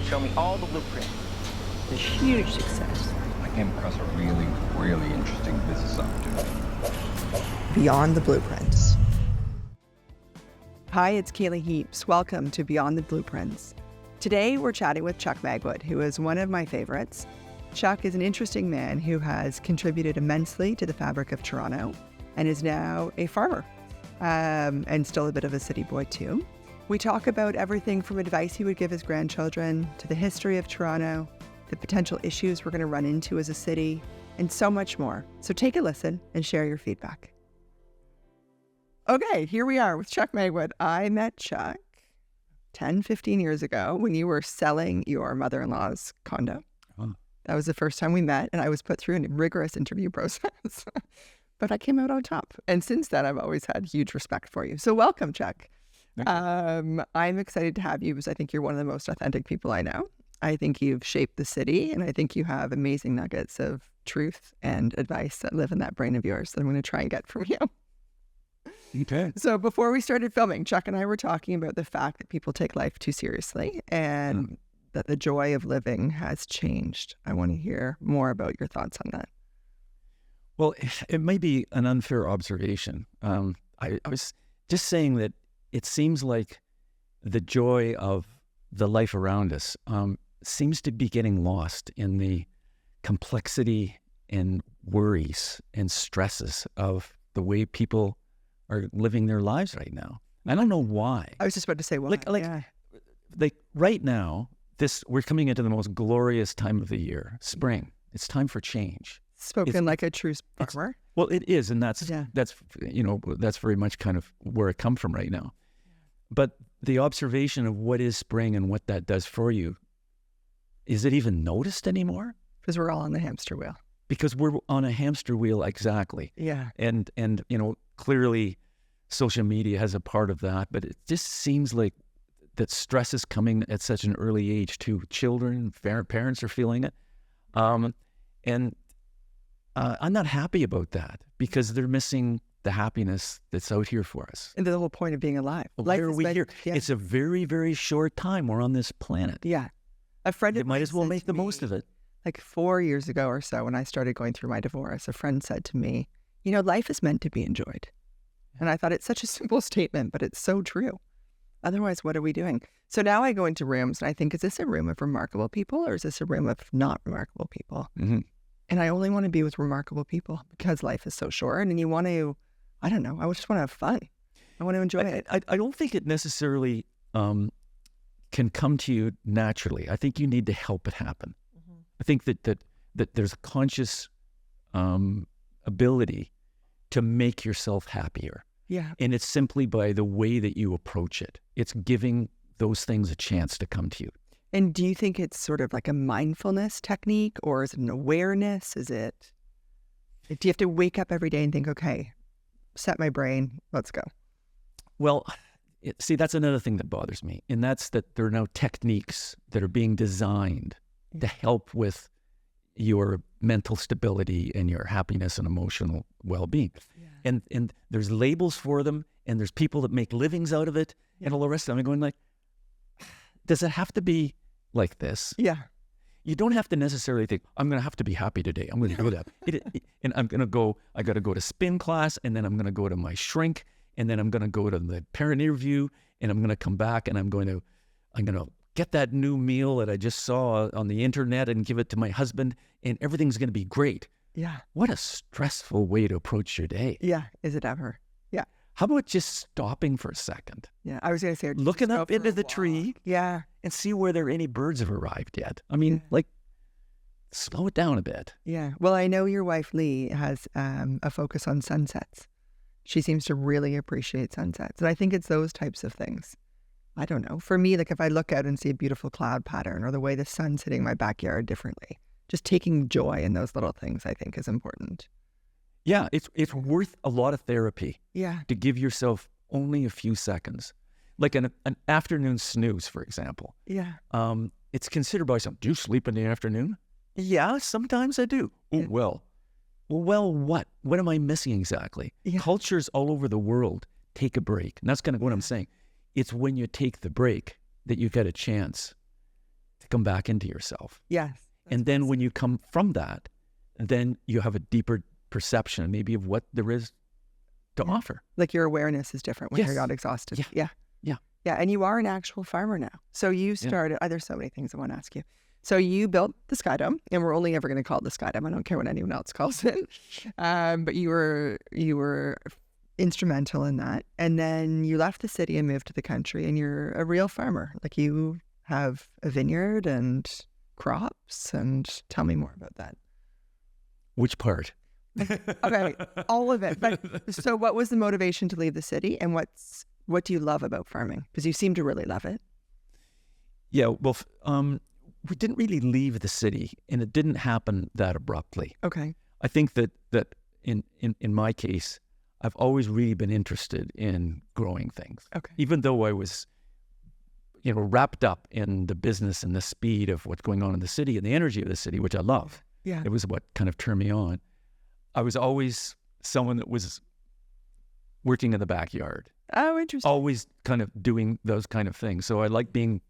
show me all the blueprints. It's a huge success. I came across a really, really interesting business opportunity. Beyond the Blueprints. Hi, it's Cailey Heaps. Welcome to Beyond the Blueprints. Today, we're chatting with Chuck Magwood, who is one of my favorites. Chuck is an interesting man who has contributed immensely to the fabric of Toronto and is now a farmer and still a bit of a city boy, too. We talk about everything from advice he would give his grandchildren to the history of Toronto, the potential issues we're going to run into as a city, and so much more. So take a listen and share your feedback. Okay, here we are with Chuck Magwood. I met Chuck 10, 15 years ago when you were selling your mother-in-law's condo. Oh. That was the first time we met, and I was put through a rigorous interview process. But I came out on top. And since then, I've always had huge respect for you. So welcome, Chuck. I'm excited to have you because I think you're one of the most authentic people I know. I think you've shaped the city, and I think you have amazing nuggets of truth and advice that live in that brain of yours that I'm going to try and get from you. Okay. So before we started filming, Chuck and I were talking about the fact that people take life too seriously and that the joy of living has changed. I want to hear more about your thoughts on that. Well, it may be an unfair observation. I was just saying that it seems like the joy of the life around us seems to be getting lost in the complexity and worries and stresses of the way people are living their lives right now. I don't know why. I was just about to say, well, like right now, we're coming into the most glorious time of the year, spring. It's time for change. Spoken like a true farmer. Well, it is, and that's very much kind of where it comes from right now. But the observation of what is spring and what that does for you, is it even noticed anymore? Because we're all on the hamster wheel. Because we're on a hamster wheel, exactly. Yeah. And clearly social media has a part of that, but it just seems like that stress is coming at such an early age too. Children, parents are feeling it. And I'm not happy about that because they're missing the happiness that's out here for us. And the whole point of being alive. Why are we here? Yeah. It's a very, very short time we're on this planet. Yeah. A friend of mine might as well make the most of it. Like 4 years ago or so, when I started going through my divorce, a friend said to me, life is meant to be enjoyed. And I thought it's such a simple statement, but it's so true. Otherwise, what are we doing? So now I go into rooms and I think, is this a room of remarkable people or is this a room of not remarkable people? Mm-hmm. And I only want to be with remarkable people because life is so short and you want to, I don't know, I just want to have fun. I want to enjoy it. I don't think it necessarily can come to you naturally. I think you need to help it happen. Mm-hmm. I think that there's a conscious ability to make yourself happier. Yeah. And it's simply by the way that you approach it. It's giving those things a chance to come to you. And do you think it's sort of like a mindfulness technique or is it an awareness? Do you have to wake up every day and think, okay, set my brain, let's go? Well, that's another thing that bothers me. And that's that there are now techniques that are being designed to help with your mental stability and your happiness and emotional well-being. Yeah. And there's labels for them and there's people that make livings out of it and all the rest of them. I'm going like, does it have to be like this? Yeah. You don't have to necessarily think, I'm going to have to be happy today. I'm going to do that. And I got to go to spin class and then I'm going to go to my shrink and then I'm going to go to the parent interview and I'm going to come back and I'm going to get that new meal that I just saw on the internet and give it to my husband and everything's going to be great. Yeah. What a stressful way to approach your day. Yeah. Is it ever? Yeah. How about just stopping for a second? Yeah. I was going to say, looking up into the tree. Yeah. And see whether any birds have arrived yet. I mean, slow it down a bit. Yeah. Well, I know your wife, Lee, has a focus on sunsets. She seems to really appreciate sunsets. And I think it's those types of things. I don't know. For me, like if I look out and see a beautiful cloud pattern or the way the sun's hitting my backyard differently, just taking joy in those little things, I think is important. Yeah, it's worth a lot of therapy. Yeah. To give yourself only a few seconds. Like an afternoon snooze, for example. Yeah. It's considered by some, do you sleep in the afternoon? Yeah, sometimes I do. Oh, Yeah. well, what? What am I missing exactly? Yeah. Cultures all over the world take a break. And that's kind of what I'm saying. It's when you take the break that you get a chance to come back into yourself. Yes. And then when you come from that, then you have a deeper perception maybe of what there is to offer. Like your awareness is different when Yes. you're not exhausted. Yeah. Yeah. Yeah. Yeah. And you are an actual farmer now. So you started, there's so many things I want to ask you. So you built the Sky Dome, and we're only ever going to call it the Sky Dome. I don't care what anyone else calls it. But you were instrumental in that. And then you left the city and moved to the country, and you're a real farmer. Like you have a vineyard and crops, and tell me more about that. Which part? Okay, all of it. But so what was the motivation to leave the city, and what do you love about farming? Because you seem to really love it. Yeah, well, we didn't really leave the city, and it didn't happen that abruptly. Okay. I think that in my case, I've always really been interested in growing things. Okay. Even though I was, wrapped up in the business and the speed of what's going on in the city and the energy of the city, which I love. Yeah. It was what kind of turned me on. I was always someone that was working in the backyard, Oh, interesting. always kind of doing those kind of things. So I like being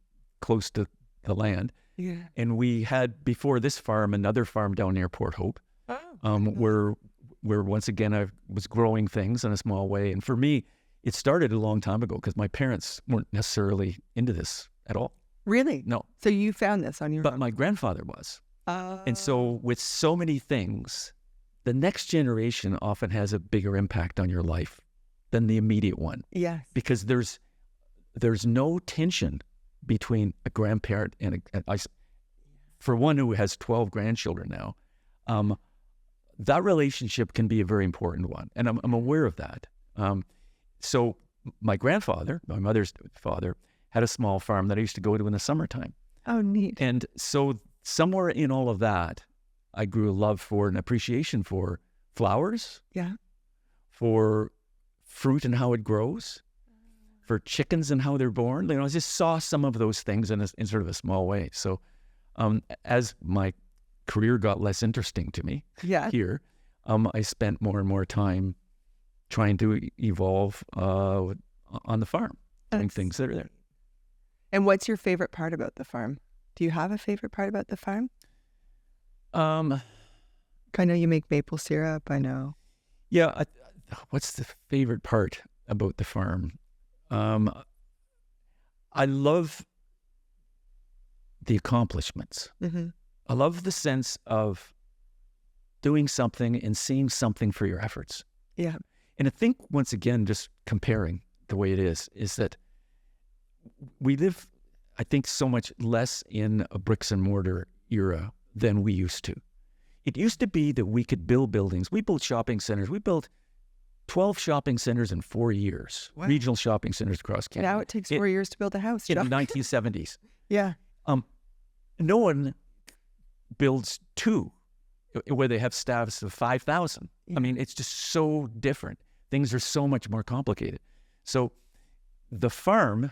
close to the land. Yeah. And we had, before this farm, another farm down near Port Hope, where once again I was growing things in a small way. And for me, it started a long time ago because my parents weren't necessarily into this at all. Really? No. So you found this on your But own? my grandfather was. And so with so many things, the next generation often has a bigger impact on your life than the immediate one. Yes. Because there's no tension between a grandparent and for one who has 12 grandchildren now, that relationship can be a very important one. And I'm aware of that. So my grandfather, my mother's father, had a small farm that I used to go to in the summertime. Oh, neat. And so somewhere in all of that, I grew a love for and appreciation for flowers, Yeah. for fruit and how it grows, for chickens and how they're born. I just saw some of those things in sort of a small way. So as my career got less interesting to me Yeah. here, I spent more and more time trying to evolve on the farm, doing That's things that are there. And what's your favorite part about the farm? Do you have a favorite part about the farm? I know you make maple syrup. I know. Yeah. What's the favorite part about the farm? I love the accomplishments. Mm-hmm. I love the sense of doing something and seeing something for your efforts. Yeah. And I think, once again, just comparing the way it is that we live, I think, so much less in a bricks and mortar era than we used to. It used to be that we could build buildings. We built shopping centers. We built 12 shopping centers in 4 years, Wow. regional shopping centers across Canada. Now it takes 4 years to build a house. In the Chuck. 1970s. Yeah. No one builds two where they have staffs of 5,000. Yeah. I mean, it's just so different. Things are so much more complicated. So the farm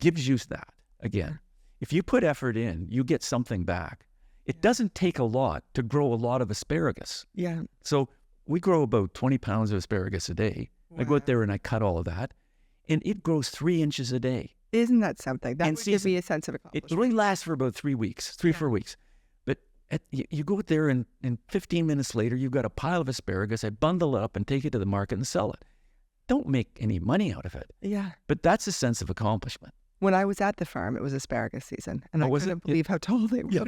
gives you that again. If you put effort in, you get something back. It doesn't take a lot to grow a lot of asparagus. Yeah. So we grow about 20 pounds of asparagus a day. I go out there and I cut all of that, and it grows 3 inches a day. Isn't that something? That And would give me a sense of It accomplishment. only lasts for about 3 weeks, 4 weeks. But you go out there and 15 minutes later, you've got a pile of asparagus. I bundle it up and take it to the market and sell it. Don't make any money out of it. Yeah. But that's a sense of accomplishment. When I was at the farm, it was asparagus season, and Oh, I was couldn't it? believe how tall they were. No,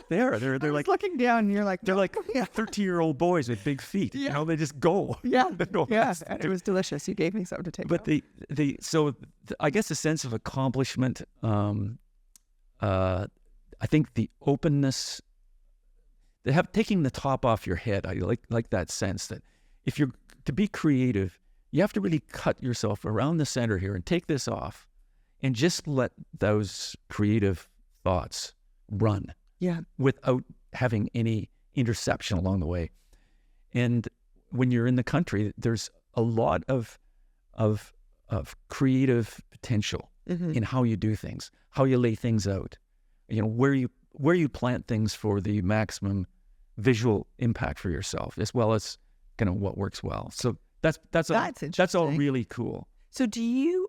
they are. They're I was like looking down, and you're like, they're like yeah, 13-year-old boys with big feet. Yeah. You know, they just go. yeah, No, yeah. that's- And it was delicious. You gave me something to take. But home. I guess a sense of accomplishment. I think the openness, taking the top off your head. I like that sense that if you're to be creative, you have to really cut yourself around the center here and take this off, and just let those creative thoughts run Yeah, without having any interception along the way. And when you're in the country, there's a lot of creative potential in how you do things, how you lay things out, where you plant things for the maximum visual impact for yourself, as well as kind of what works well. So that's all interesting. really cool. So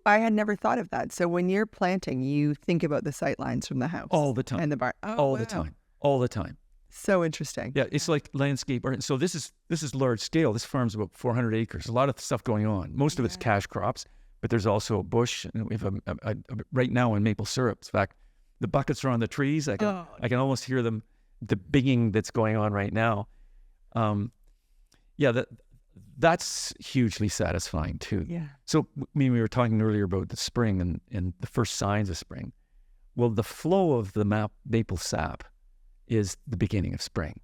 I had never thought of that. So when you're planting, you think about the sight lines from the house. All the time. And the barn. Oh, All wow. the time. All the time. So interesting. Yeah, it's like landscape art. So this is large scale. This farm's about 400 acres. A lot of stuff going on. Most of it's cash crops, but there's also a bush. And we have right now in maple syrup. In fact, the buckets are on the trees. I can almost hear them, the bigging that's going on right now. That's hugely satisfying too. Yeah. So we were talking earlier about the spring and the first signs of spring. Well, the flow of the maple sap is the beginning of spring.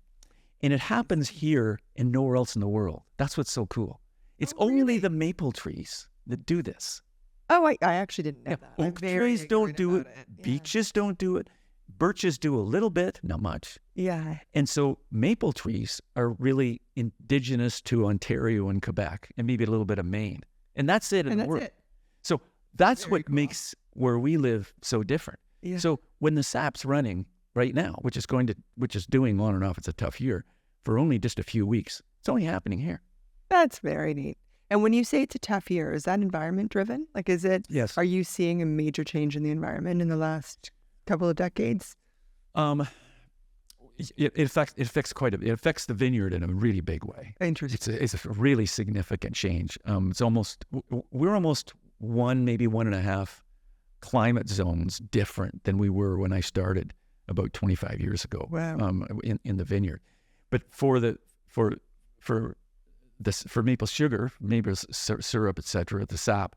And it happens here and nowhere else in the world. That's what's so cool. It's only the maple trees that do this. Oh, I actually didn't know that. Oak trees don't do it. Beeches don't do it. Birches do a little bit, not much. Yeah. And so maple trees are really indigenous to Ontario and Quebec and maybe a little bit of Maine. And that's it in the world. So that's what makes where we live so different. Yeah. So when the sap's running right now, which is doing on and off, it's a tough year, for only just a few weeks, it's only happening here. That's very neat. And when you say it's a tough year, is that environment driven? Like, is it? Yes. Are you seeing a major change in the environment in the last couple of decades? It affects quite a bit. It affects the vineyard in a really big way. Interesting. It's a really significant change. We're almost maybe 1.5 climate zones different than we were when I started about 25 years ago. Wow. In the vineyard. But for maple sugar, maple syrup, etc., the sap,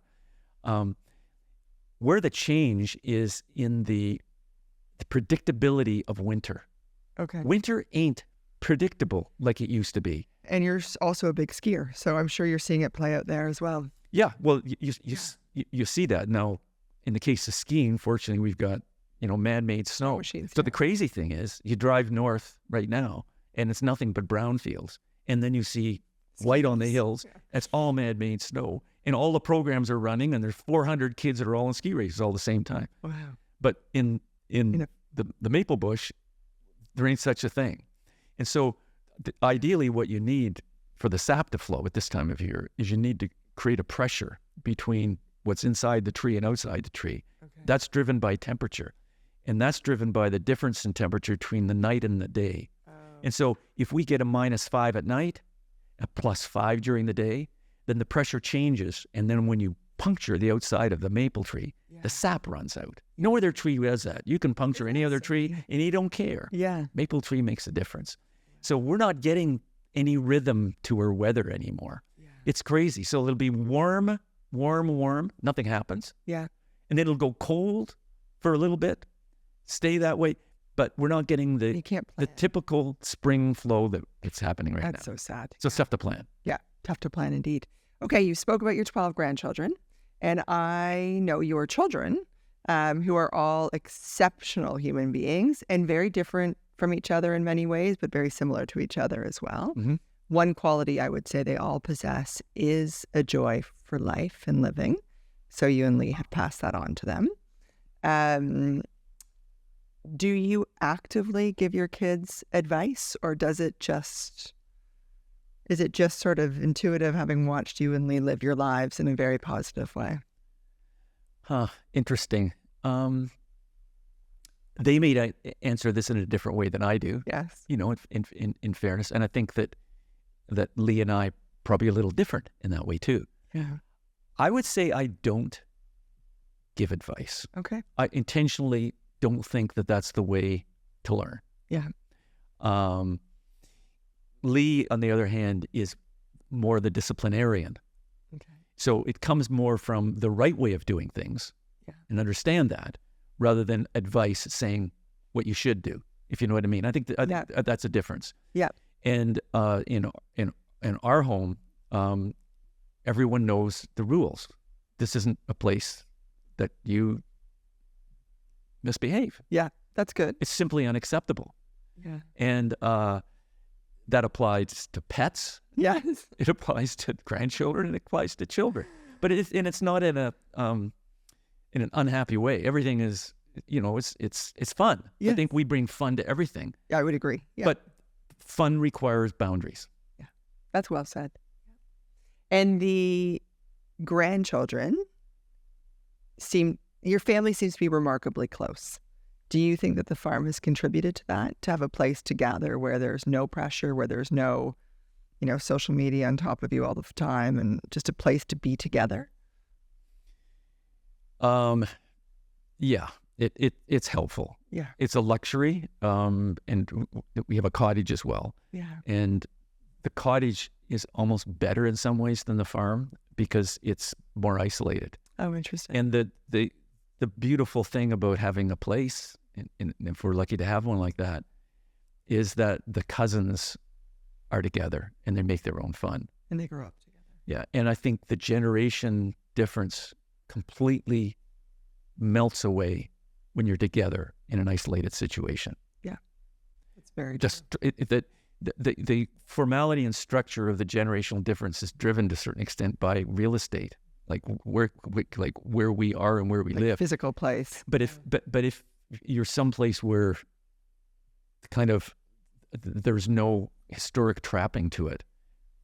where the change is in the predictability of winter. Okay. Winter ain't predictable like it used to be. And you're also a big skier, so I'm sure you're seeing it play out there as well. Yeah, well, you see that now. In the case of skiing, fortunately, we've got man-made snow. Machines, so the crazy thing is, you drive north right now, and it's nothing but brown fields, and then you see white on the hills. Yeah. That's all man-made snow, and all the programs are running, and there's 400 kids that are all in ski races all the same time. Wow! But in the maple bush, there ain't such a thing, and so ideally, what you need for the sap to flow at this time of year is you need to create a pressure between what's inside the tree and outside the tree. Okay. That's driven by temperature. And that's driven by the difference in temperature between the night and the day. Oh. And so if we get a -5 at night, a +5 during the day, then the pressure changes. And then when you puncture the outside of the maple tree, the sap runs out. No other tree does that. You can puncture any other tree and you don't care. Yeah. Maple tree makes a difference. So we're not getting any rhythm to our weather anymore. Yeah. It's crazy. So it'll be warm, nothing happens. Yeah. And then it'll go cold for a little bit, stay that way. But we're not getting the typical spring flow that's happening right now. That's so sad. So it's tough to plan. Yeah, tough to plan indeed. Okay, you spoke about your 12 grandchildren, and I know your children, who are all exceptional human beings and very different from each other in many ways, but very similar to each other as well. Mm-hmm. One quality I would say they all possess is a joy for life and living. So you and Lee have passed that on to them. Do you actively give your kids advice, or is it just sort of intuitive, having watched you and Lee live your lives in a very positive way? Interesting. They may answer this in a different way than I do. Yes. In fairness. And I think that Lee and I probably a little different in that way too. Yeah. I would say I don't give advice. Okay. I intentionally don't think that that's the way to learn. Yeah. Lee, on the other hand, is more the disciplinarian. Okay. So it comes more from the right way of doing things, and understand that, rather than advice saying what you should do, if you know what I mean. I think that's a difference. Yeah. And in our home, everyone knows the rules. This isn't a place that you misbehave. Yeah, that's good. It's simply unacceptable. Yeah. And that applies to pets. Yes. It applies to grandchildren. It applies to children. But it's not in an unhappy way. Everything is, it's fun. Yes. I think we bring fun to everything. Yeah, I would agree. Yeah. But fun requires boundaries. Yeah, that's well said. And the grandchildren, your family seems to be remarkably close. Do you think that the farm has contributed to that, to have a place to gather where there's no pressure, where there's no, social media on top of you all the time, and just a place to be together? Yeah, it's helpful. Yeah. It's a luxury. And we have a cottage as well. Yeah. And the cottage is almost better in some ways than the farm because it's more isolated. Oh, interesting. And the beautiful thing about having a place, and if we're lucky to have one like that, is that the cousins are together and they make their own fun. And they grow up together. Yeah. And I think the generation difference completely melts away when you're together in an isolated situation. Yeah. It's very just the formality and structure of the generational difference is driven to a certain extent by real estate, like where we are and where we live, physical place. But if you're someplace where kind of there's no historic trapping to it,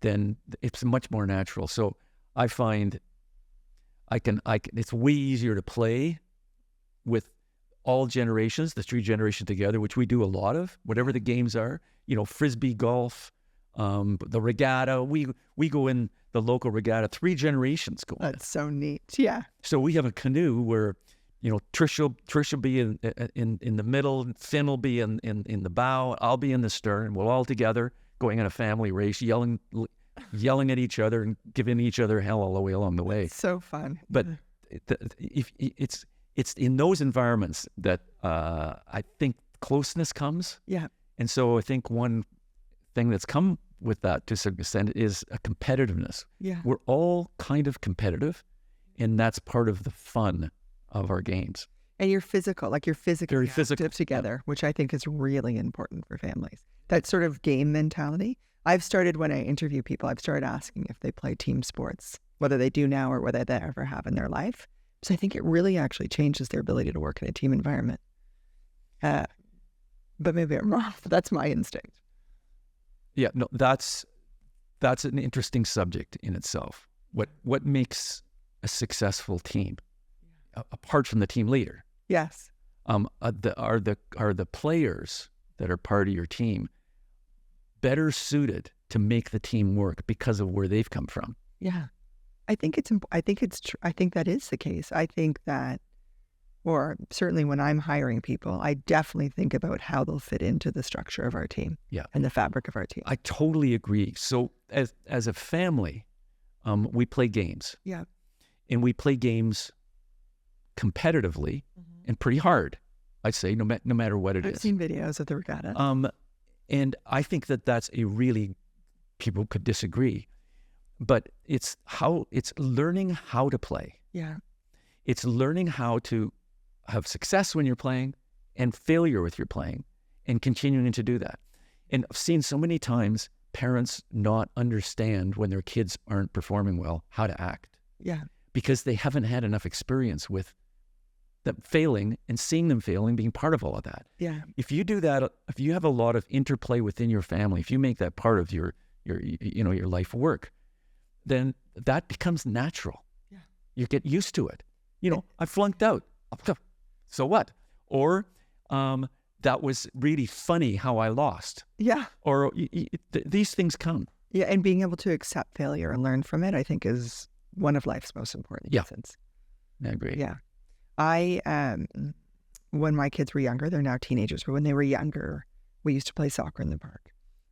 then it's much more natural. So I find it's way easier to play with all generations, the three generations together, which we do a lot of, whatever the games are, frisbee golf, the regatta. We go in the local regatta, 3 generations go in. That's so neat. Yeah. So we have a canoe where, Trish will be in the middle, Finn will be in the bow, I'll be in the stern. We're all together going in a family race, yelling at each other and giving each other hell all the way along the way. It's so fun. But if it's in those environments that I think closeness comes. Yeah. And so I think one thing that's come with that to some extent is a competitiveness. Yeah. We're all kind of competitive, and that's part of the fun of our games. And you're physically Very physical active together, which I think is really important for families. That sort of game mentality. I've started, when I interview people, I've started asking if they play team sports, whether they do now or whether they ever have in their life. So I think it really actually changes their ability to work in a team environment. But maybe I'm wrong, but that's my instinct. Yeah, no, that's an interesting subject in itself. What makes a successful team, apart from the team leader? Yes. Are the players that are part of your team better suited to make the team work because of where they've come from? Yeah. I think that is the case. I think that, or certainly when I'm hiring people, I definitely think about how they'll fit into the structure of our team. Yeah. And the fabric of our team. I totally agree. So as a family, we play games. Yeah. And we play games competitively and pretty hard, I'd say, no matter what it is. I've seen videos of the regatta. And I think that's people could disagree, but it's learning how to play. Yeah. It's learning how to have success when you're playing and failure with your playing and continuing to do that. And I've seen so many times parents not understand when their kids aren't performing well, how to act. Yeah. Because they haven't had enough experience with them failing and seeing them failing, being part of all of that. Yeah. If you do that, if you have a lot of interplay within your family, if you make that part of your life work, then that becomes natural. Yeah. You get used to it. I flunked out. So what? Or that was really funny how I lost. Yeah. Or these things come. Yeah. And being able to accept failure and learn from it, I think, is one of life's most important lessons. I agree. Yeah. When my kids were younger, they're now teenagers, but when they were younger, we used to play soccer in the park.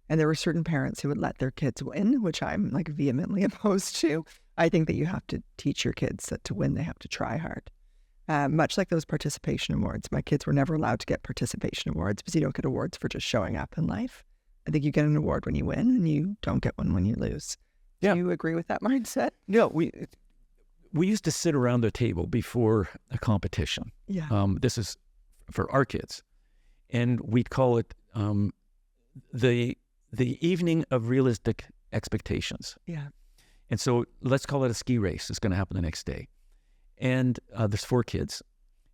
And there were certain parents who would let their kids win, which I'm vehemently opposed to. I think that you have to teach your kids that to win, they have to try hard. Much like those participation awards. My kids were never allowed to get participation awards because you don't get awards for just showing up in life. I think you get an award when you win and you don't get one when you lose. Yeah. Do you agree with that mindset? No, we used to sit around the table before a competition. Yeah. This is for our kids. And we'd call it the evening of realistic expectations. Yeah. And so let's call it a ski race. It's going to happen the next day. And there's 4 kids.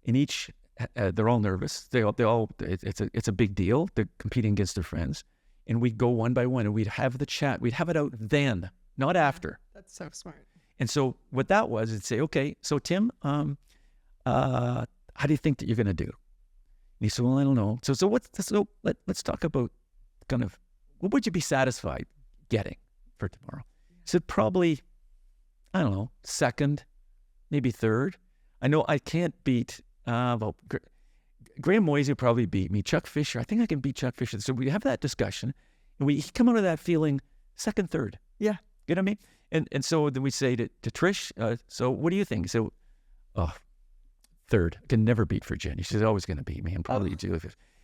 And each, they're all nervous. It's a big deal. They're competing against their friends. And we'd go one by one and we'd have the chat. We'd have it out then, not after. That's so smart. And so what that was, it'd say, okay, so Tim, how do you think that you're going to do? And he said, well, I don't know. Let's talk about kind of, what would you be satisfied getting for tomorrow? He said, probably, I don't know, second, maybe third. I know I can't beat, Graham Moisey probably beat me. Chuck Fisher, I think I can beat Chuck Fisher. So we have that discussion, and we come out of that feeling second, third. Yeah. You know what I mean? And so then we say to Trish, so what do you think? So, third. I can never beat Virginia. She's always going to beat me, and probably do.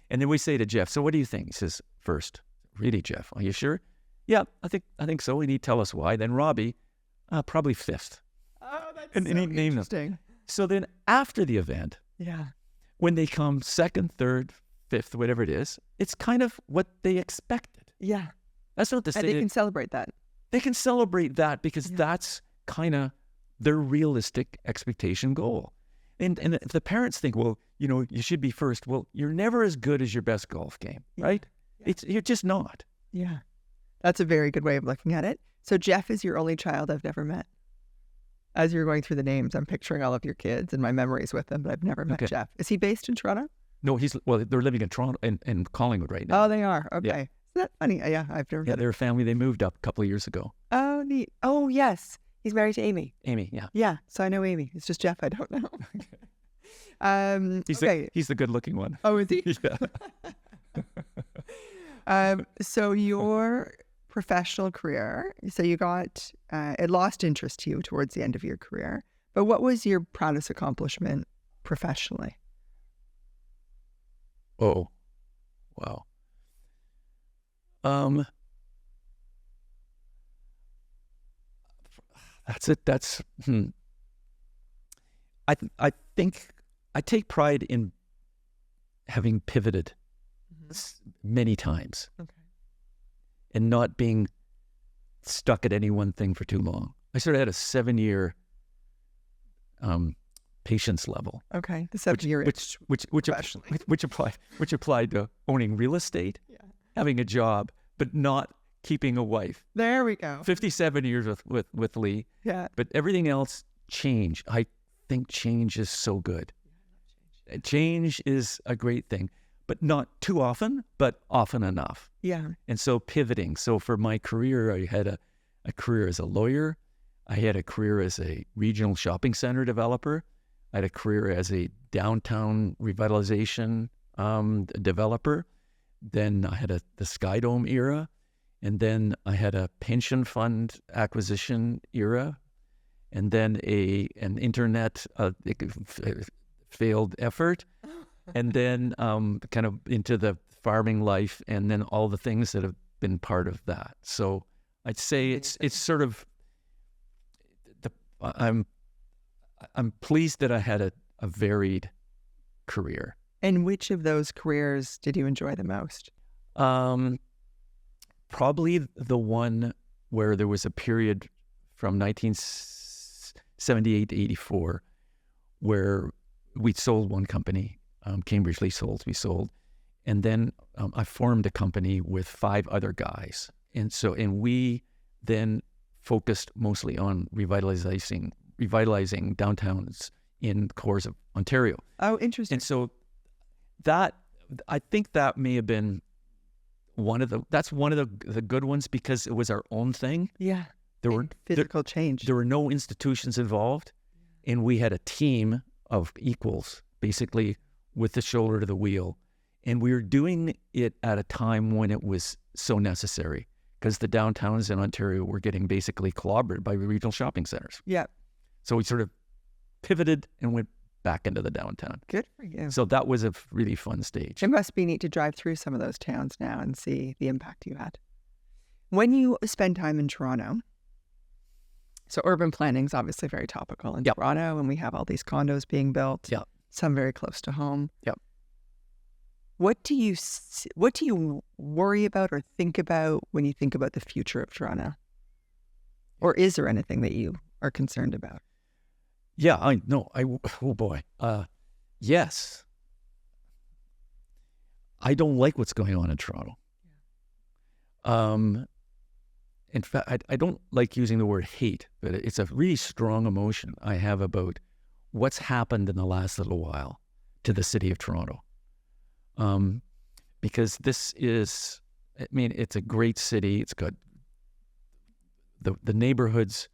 And then we say to Jeff, so what do you think? He says, first. Really, Jeff? Are you sure? Yeah, I think so. And he'd tell us why. Then Robbie, probably fifth. Oh, that's and so he named them. interesting. So then after the event, Yeah. when they come second, third, fifth, whatever it is, it's kind of what they expected. Yeah. That's not to say And they that can celebrate that. they can celebrate that because that's kind of their realistic expectation goal. And if the parents think, well, you should be first. Well, you're never as good as your best golf game, right? Yeah. You're just not. Yeah. That's a very good way of looking at it. So Jeff is your only child I've never met. As you're going through the names, I'm picturing all of your kids and my memories with them, but I've never met Jeff. Is he based in Toronto? No, they're living in Toronto and Collingwood right now. Oh, they are. Okay. Yeah. Isn't that funny? Yeah, I've never met they're a family. They moved up a couple of years ago. Oh, neat. Oh, yes. He's married to Amy. Amy, yeah. Yeah, so I know Amy. It's just Jeff I don't know. He's the good-looking one. Oh, is he? Yeah. So your professional career, so you got, it lost interest to you towards the end of your career, but what was your proudest accomplishment professionally? Oh, wow. That's it. I think I take pride in having pivoted many times. Okay. And not being stuck at any one thing for too long. I sort of had a 7-year patience level. Okay, the 7-year which applied to owning real estate, having a job, but not keeping a wife. There we go. 57 years with Lee. Yeah. But everything else, change. I think change is so good. Change is a great thing, but not too often, but often enough. Yeah. And so pivoting. So for my career, I had a career as a lawyer. I had a career as a regional shopping center developer. I had a career as a downtown revitalization developer. Then I had the Skydome era. And then I had a pension fund acquisition era. And then an internet failed effort. And then kind of into the farming life, and then all the things that have been part of that. So I'd say it's sort of I'm pleased that I had a varied career. And which of those careers did you enjoy the most? Probably the one where there was a period from 1978 to 84 where we sold one company, Cambridge Leaseholds, we sold. And then I formed a company with 5 other guys. And we then focused mostly on revitalizing downtowns in cores of Ontario. Oh, interesting. And so I think that may have been one of the good ones because it was our own thing. Yeah. There were physical change. There were no institutions involved, and we had a team of equals, basically, with the shoulder to the wheel. And we were doing it at a time when it was so necessary because the downtowns in Ontario were getting basically clobbered by regional shopping centers. Yeah. So we sort of pivoted and went back into the downtown. Good for you. So that was a really fun stage. It must be neat to drive through some of those towns now and see the impact you had. When you spend time in Toronto, so urban planning is obviously very topical in Toronto, and we have all these condos being built, some very close to home. Yep. What do you worry about or think about when you think about the future of Toronto? Or is there anything that you are concerned about? Yeah, oh boy. Yes. I don't like what's going on in Toronto. In fact, I don't like using the word hate, but it's a really strong emotion I have about what's happened in the last little while to the city of Toronto. Because this is, I mean, it's a great city. It's got the neighborhoods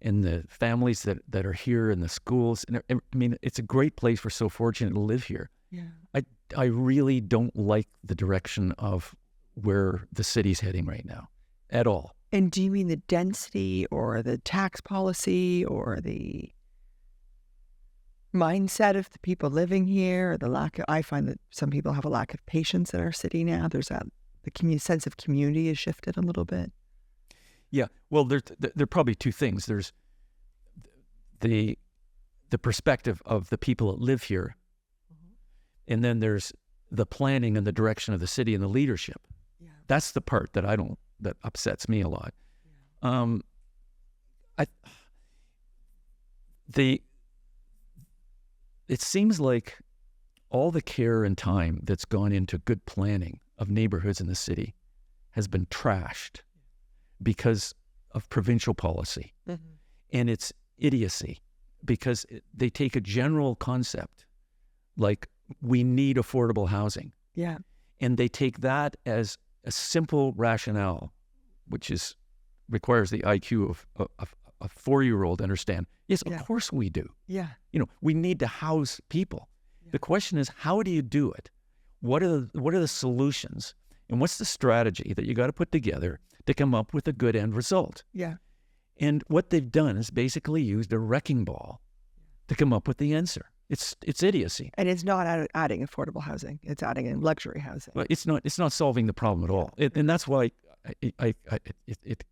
and the families that are here and the schools. And I mean, it's a great place. We're so fortunate to live here. Yeah. I really don't like the direction of where the city's heading right now at all. And do you mean the density or the tax policy or the mindset of the people living here, or the lack of, I find that some people have a lack of patience in our city now. There's the sense of community has shifted a little bit. Yeah, well, there are probably two things. There's the perspective of the people that live here, and then there's the planning and the direction of the city and the leadership. Yeah. That's the part that that upsets me a lot. It seems like all the care and time that's gone into good planning of neighborhoods in the city has been trashed because of provincial policy. And it's idiocy, because they take a general concept like we need affordable housing. Yeah. And they take that as a simple rationale, which requires the IQ of a 4-year-old to understand. Yes, of course we do. Yeah. We need to house people. Yeah. The question is, how do you do it? What are the solutions? And what's the strategy that you got to put together to come up with a good end result? Yeah. And what they've done is basically used a wrecking ball to come up with the answer. It's idiocy. And it's not adding affordable housing. It's adding in luxury housing. Well, it's not solving the problem at all. And that's why it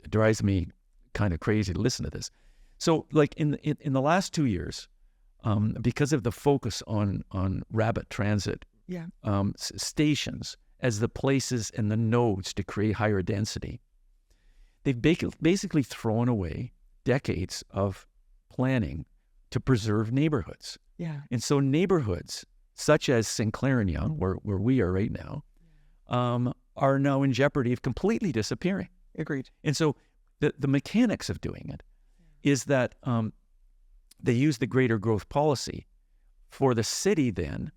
drives me kind of crazy to listen to this. So, like in the last 2 years, because of the focus on rapid transit, stations as the places and the nodes to create higher density, they've basically thrown away decades of planning to preserve neighborhoods. Yeah. And so neighborhoods such as Sinclair and Yonge, where we are right now, are now in jeopardy of completely disappearing. Agreed. And so the mechanics of doing it is that they use the greater growth policy for the city then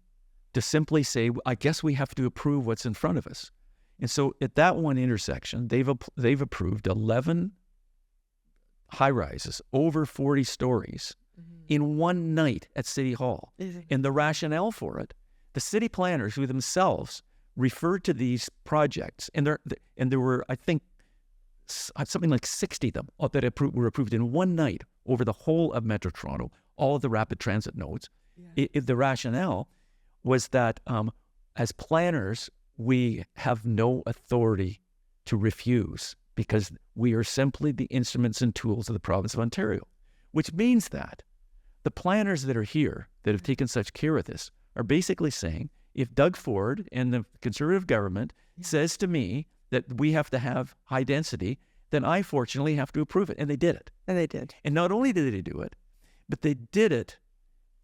to simply say, I guess we have to approve what's in front of us. And so at that one intersection, they've approved 11 high-rises over 40 stories in one night at City Hall. And the rationale for it, the city planners who themselves referred to these projects, and there were, I think, something like 60 of them that were approved in one night over the whole of Metro Toronto, all of the rapid transit nodes. The rationale was that as planners, we have no authority to refuse because we are simply the instruments and tools of the province of Ontario, which means that the planners that are here that have taken such care of this are basically saying, if Doug Ford and the Conservative government says to me that we have to have high density, then I fortunately have to approve it. And they did it. And they did. And not only did they do it, but they did it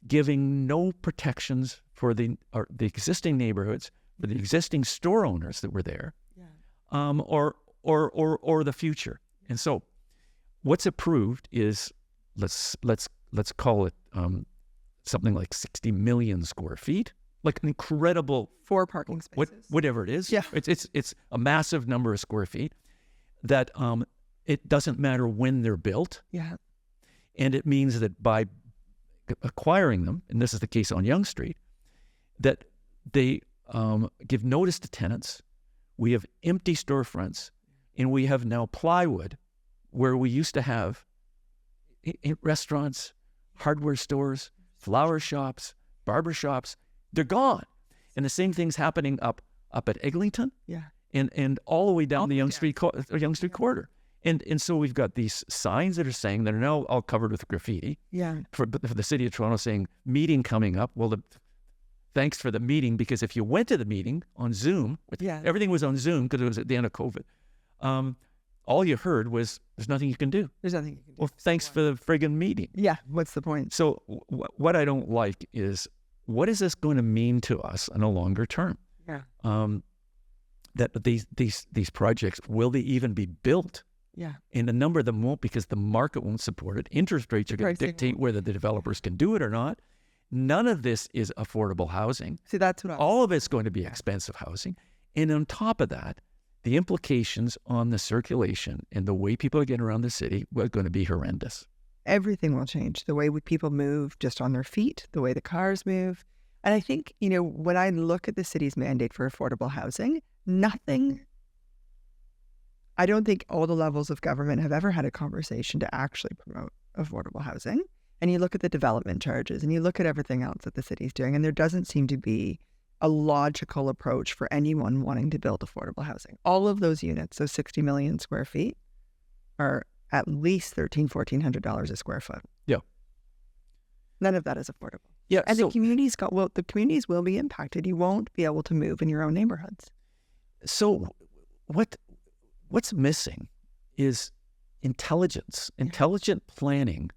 giving no protections for the existing neighborhoods, for the existing store owners that were there, or the future. And so what's approved is, let's call it something like 60 million square feet, like an incredible 4 parking spaces, whatever it is. Yeah, it's a massive number of square feet that it doesn't matter when they're built. Yeah, and it means that by acquiring them, and this is the case on Yonge Street, that they give notice to tenants. We have empty storefronts, and we have now plywood, where we used to have restaurants, hardware stores, flower shops, barber shops. They're gone. And the same thing's happening up at Eglinton, and all the way down the Yonge Street corridor. And so we've got these signs that are saying, that are now all covered with graffiti. Yeah. For the city of Toronto saying, meeting coming up. Well, thanks for the meeting, because if you went to the meeting on Zoom, everything was on Zoom because it was at the end of COVID. All you heard was, there's nothing you can do. There's nothing you can do. Well, thanks for the friggin' meeting. Yeah, what's the point? So what I don't like is, what is this going to mean to us in a longer term? Yeah. That these projects, will they even be built Yeah. And a number of them won't because the market won't support it. Interest rates are going to Pricing dictate whether the developers can do it or not. None of this is affordable housing. See, that's what All of it's going to be expensive housing. And on top of that, the implications on the circulation and the way people are getting around the city are going to be horrendous. everything will change. The way people move just on their feet, the way the cars move. And I think, when I look at the city's mandate for affordable housing, I don't think all the levels of government have ever had a conversation to actually promote affordable housing. And you look at the development charges and you look at everything else that the city's doing, and there doesn't seem to be a logical approach for anyone wanting to build affordable housing. All of those units, those 60 million square feet, are at least $1,400 a square foot. Yeah. None of that is affordable. Yeah. And the communities will be impacted. You won't be able to move in your own neighborhoods. So what's missing is intelligent planning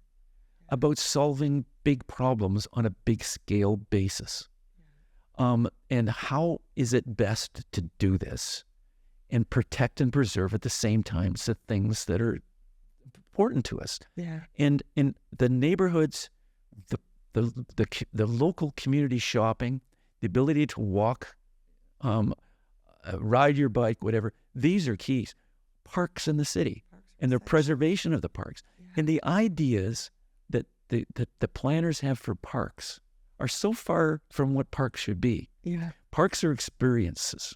about solving big problems on a big scale basis. And how is it best to do this and protect and preserve at the same time the things that are important to us? Yeah. And in the neighborhoods, the local community shopping, the ability to walk, ride your bike, whatever, these are keys. Parks in the city and the preservation of the parks. Yeah. And the ideas that the planners have for parks are so far from what parks should be. Yeah. Parks are experiences.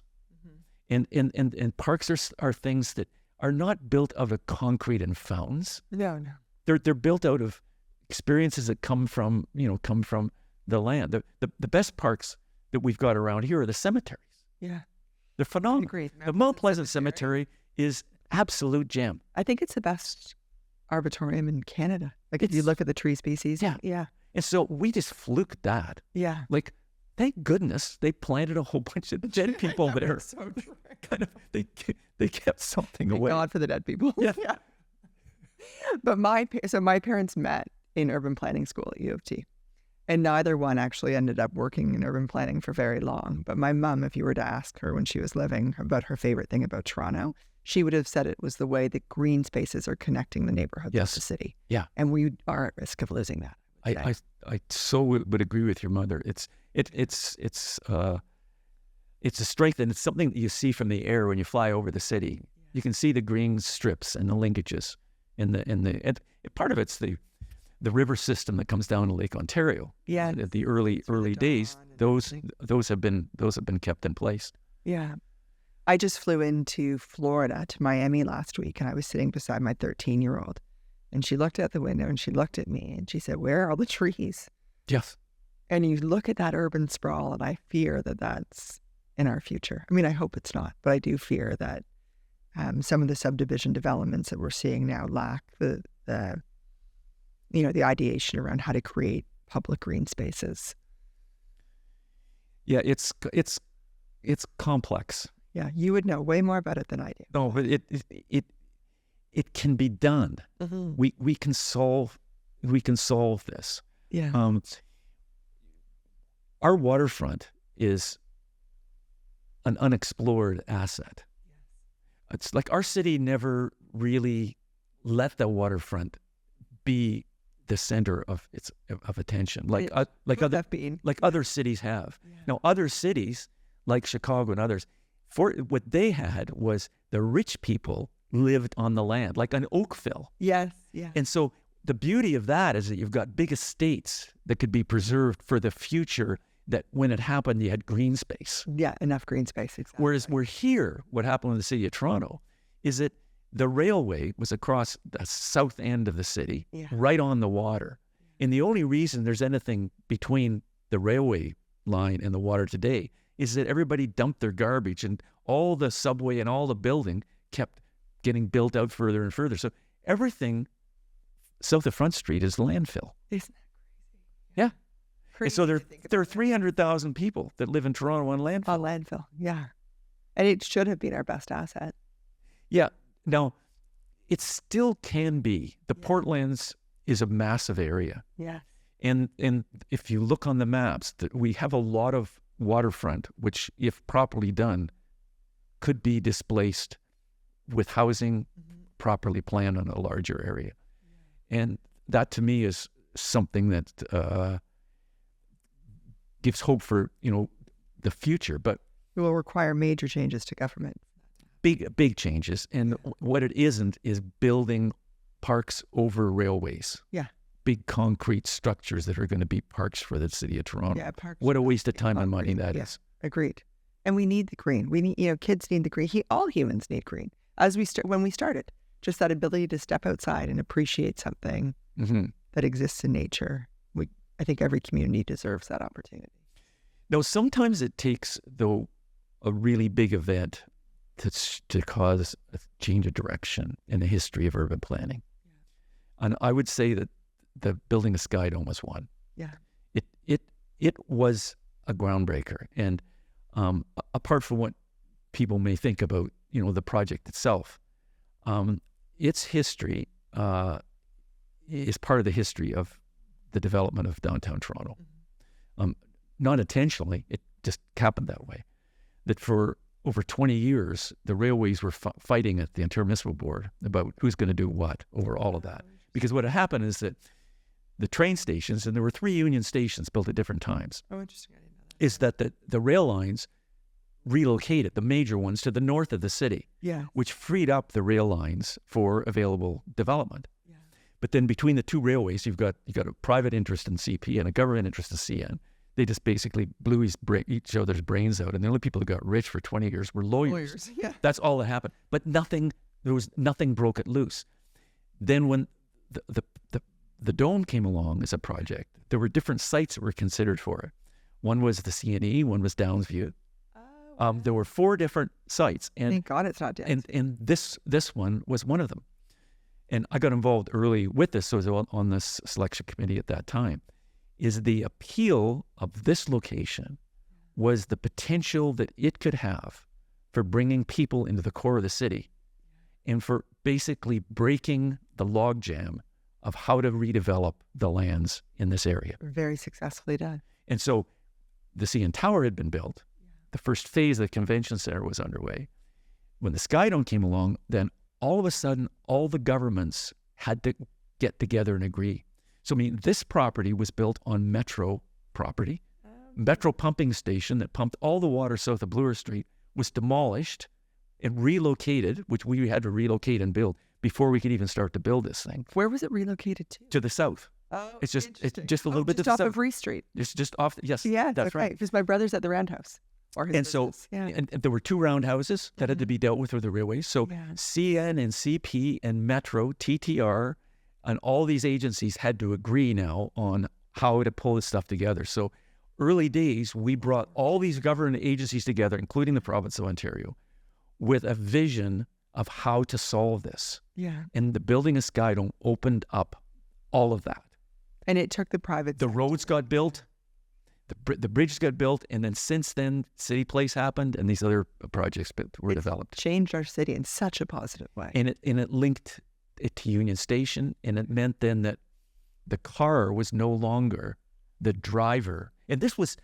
And parks are things that are not built out of concrete and fountains. No. They're built out of experiences that come from the land. The best parks that we've got around here are the cemeteries. Yeah. They're phenomenal. Agreed. The Mount Pleasant Cemetery is absolute gem. I think it's the best arboretum in Canada. Like if you look at the tree species. Yeah. Yeah. And so we just fluked that. Yeah. Like, thank goodness they planted a whole bunch of dead people there. So true. Kind of, they kept something Thank away. God for the dead people. Yeah. But my parents met in urban planning school at U of T. And neither one actually ended up working in urban planning for very long. But my mom, if you were to ask her when she was living about her favorite thing about Toronto, she would have said it was the way that green spaces are connecting the neighborhoods of the city. Yeah. And we are at risk of losing that. I so would agree with your mother. It's a strength, and it's something that you see from the air when you fly over the city. Yeah. You can see the green strips and the linkages, and part of it's the river system that comes down to Lake Ontario. Yeah. At the early days, those have been kept in place. Yeah. I just flew into Florida to Miami last week, and I was sitting beside my 13-year-old. And she looked out the window and she looked at me and she said, "Where are all the trees?" Yes. And you look at that urban sprawl, and I fear that that's in our future. I mean, I hope it's not, but I do fear that some of the subdivision developments that we're seeing now lack the ideation around how to create public green spaces. Yeah, it's complex. Yeah, you would know way more about it than I do. No, but it can be done. Mm-hmm. We can solve this. Yeah. Our waterfront is an unexplored asset. Yes. It's like our city never really let the waterfront be the center of attention, like other cities have. Yeah. Now, other cities like Chicago and others, for what they had was the rich people lived on the land, like an Oakville. Yes, yeah. And so the beauty of that is that you've got big estates that could be preserved for the future, that when it happened, you had green space. Yeah, enough green space, exactly. Whereas we're here, what happened in the city of Toronto is that the railway was across the south end of the city, right on the water. And the only reason there's anything between the railway line and the water today is that everybody dumped their garbage, and all the subway and all the building kept getting built out further and further. So everything south of Front Street is landfill. Isn't that crazy? Yeah. Crazy. And so there are 300,000 people that live in Toronto on landfill. On landfill, yeah. And it should have been our best asset. Yeah. Now, it still can be. The Portlands is a massive area. Yeah. And if you look on the maps, that we have a lot of waterfront, which, if properly done, could be displaced with housing, properly planned on a larger area. And that to me is something that gives hope for, the future. But It will require major changes to government. big changes. And what it isn't is building parks over railways. Yeah. Big concrete structures that are going to be parks for the city of Toronto. Yeah, parks. What a waste of time and money that is. Agreed. And we need the green. We need, kids need the green. All humans need green. As when we started, just that ability to step outside and appreciate something that exists in nature. I think every community deserves that opportunity. Now, sometimes it takes, though, a really big event to cause a change of direction in the history of urban planning. Yeah. And I would say that the building a Sky Dome was one. Yeah. It was a groundbreaker. And apart from what people may think about, the project itself, its history is part of the history of the development of downtown Toronto. Not intentionally, it just happened that way. That for over 20 years, the railways were fighting at the Intermunicipal Board about who's going to do what over all of that. Because what had happened is that the train stations, and there were 3 Union stations built at different times. Oh, interesting. I didn't know that. Is that the rail lines relocated, the major ones, to the north of the city, which freed up the rail lines for available development. Yeah. But then between the two railways, you've got a private interest in CP and a government interest in CN. They just basically blew each other's brains out, and the only people who got rich for 20 years were lawyers. Yeah. That's all that happened. But there was nothing broke it loose. Then when the dome came along as a project, there were different sites that were considered for it. One was the CNE, one was Downsview. There were 4 different sites. And thank God it's not Downsview. And this one was one of them. And I got involved early with this, so I was on this selection committee at that time. Is the appeal of this location was the potential that it could have for bringing people into the core of the city and for basically breaking the logjam of how to redevelop the lands in this area. Very successfully done. And so the CN Tower had been built. The first phase of the convention center was underway. When the Sky Dome came along, then all of a sudden, all the governments had to get together and agree. So, this property was built on Metro property. Metro pumping station that pumped all the water south of Bloor Street was demolished and relocated, which we had to relocate and build before we could even start to build this thing. Where was it relocated to? To the south. Oh, it's just a little bit just to the off south. of Ree Street. It's just off. Yes, yeah, that's right. Because my brother's at the Roundhouse. And so, and there were 2 roundhouses that had to be dealt with the railways. So CN and CP and Metro, TTR, and all these agencies had to agree now on how to pull this stuff together. So early days, we brought all these government agencies together, including the province of Ontario, with a vision of how to solve this. Yeah. And the building of Sky Dome opened up all of that. And it took the private... The roads got built. The bridges got built, and then since then, City Place happened, and these other projects were developed. Changed our city in such a positive way. And it linked it to Union Station, and it meant then that the car was no longer the driver. And this was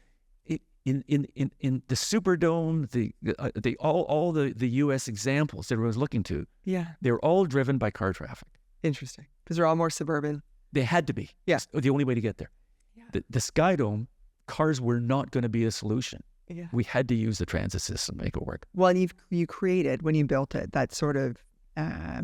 in the Superdome, all the U.S. examples that everyone was looking to. Yeah, they were all driven by car traffic. Interesting, because they're all more suburban. They had to be. Yeah, it's the only way to get there. Yeah. The Sky Dome. Cars were not going to be a solution. Yeah. We had to use the transit system to make it work. Well, and you created, when you built it, that sort of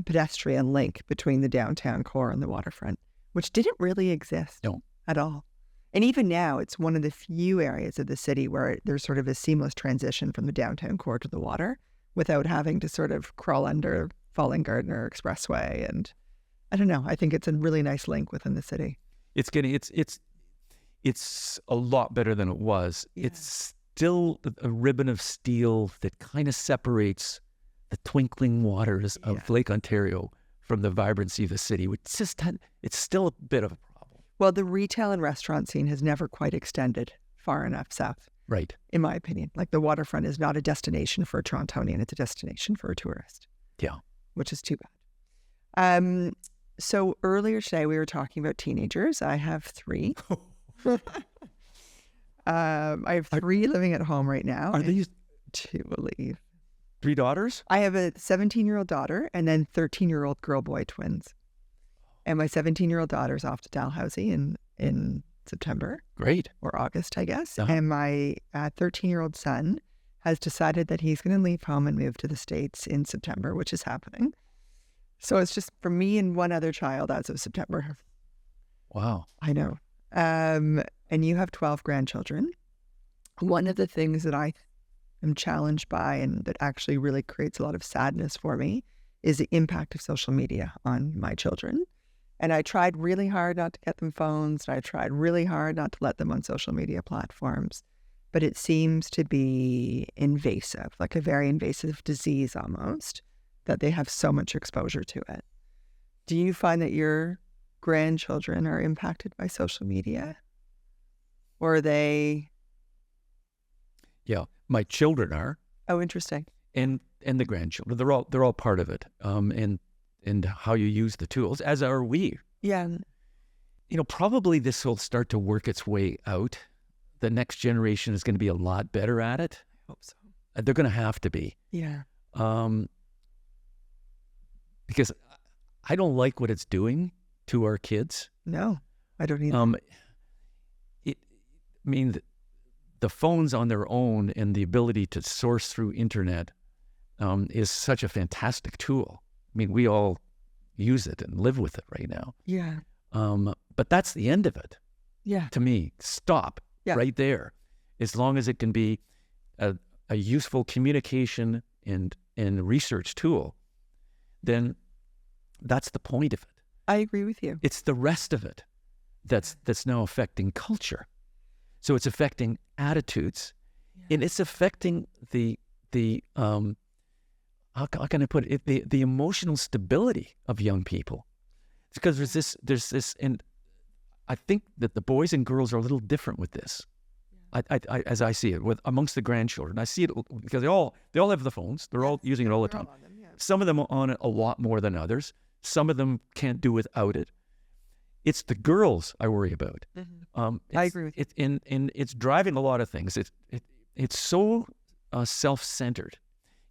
pedestrian link between the downtown core and the waterfront, which didn't really exist at all. And even now, it's one of the few areas of the city where there's sort of a seamless transition from the downtown core to the water without having to sort of crawl under Falling Gardner Expressway. And I don't know, I think it's a really nice link within the city. It's a lot better than it was. Yeah. It's still a ribbon of steel that kind of separates the twinkling waters of Lake Ontario from the vibrancy of the city, which it's still a bit of a problem. Well, the retail and restaurant scene has never quite extended far enough south. Right. In my opinion. Like the waterfront is not a destination for a Torontonian, it's a destination for a tourist. Yeah. Which is too bad. So earlier today we were talking about teenagers. I have 3. I have 3 living at home right now. Are these 2 will leave? 3 daughters? I have a 17-year-old daughter and then 13-year-old girl-boy twins. And my 17-year-old daughter's off to Dalhousie in September Great. or August, I guess. Uh-huh. And my 13-year-old son has decided that he's going to leave home and move to the States in September, which is happening. So it's just for me and one other child as of September. Wow. I know. And you have 12 grandchildren. One of the things that I am challenged by and that actually really creates a lot of sadness for me is the impact of social media on my children. And I tried really hard not to get them phones, and I tried really hard not to let them on social media platforms. But it seems to be invasive, like a very invasive disease almost, that they have so much exposure to it. Do you find that your grandchildren are impacted by social media? Or are they... Yeah, my children are, Oh, interesting. and the grandchildren. They're all part of it. And how you use the tools, as are we. Yeah. You know, probably this will start to work its way out. The next generation is going to be a lot better at it. I hope so. They're going to have to be. Yeah. Because I don't like what it's doing to our kids. No, I don't either. The phones on their own and the ability to source through internet is such a fantastic tool. I mean, we all use it and live with it right now. Yeah. But that's the end of it. Yeah. To me, stop right there. As long as it can be a useful communication and research tool, then that's the point of it. I agree with you. It's the rest of it that's now affecting culture. So it's affecting attitudes, and it's affecting the how can I put it? The emotional stability of young people. It's because there's this, and I think that the boys and girls are a little different with this. I as I see it amongst the grandchildren, I see it because they all have the phones. They're all using it all the time. Some of them are on it a lot more than others. Some of them can't do without it. It's the girls I worry about. Mm-hmm. I agree with you. And it's driving a lot of things. It's so self-centered.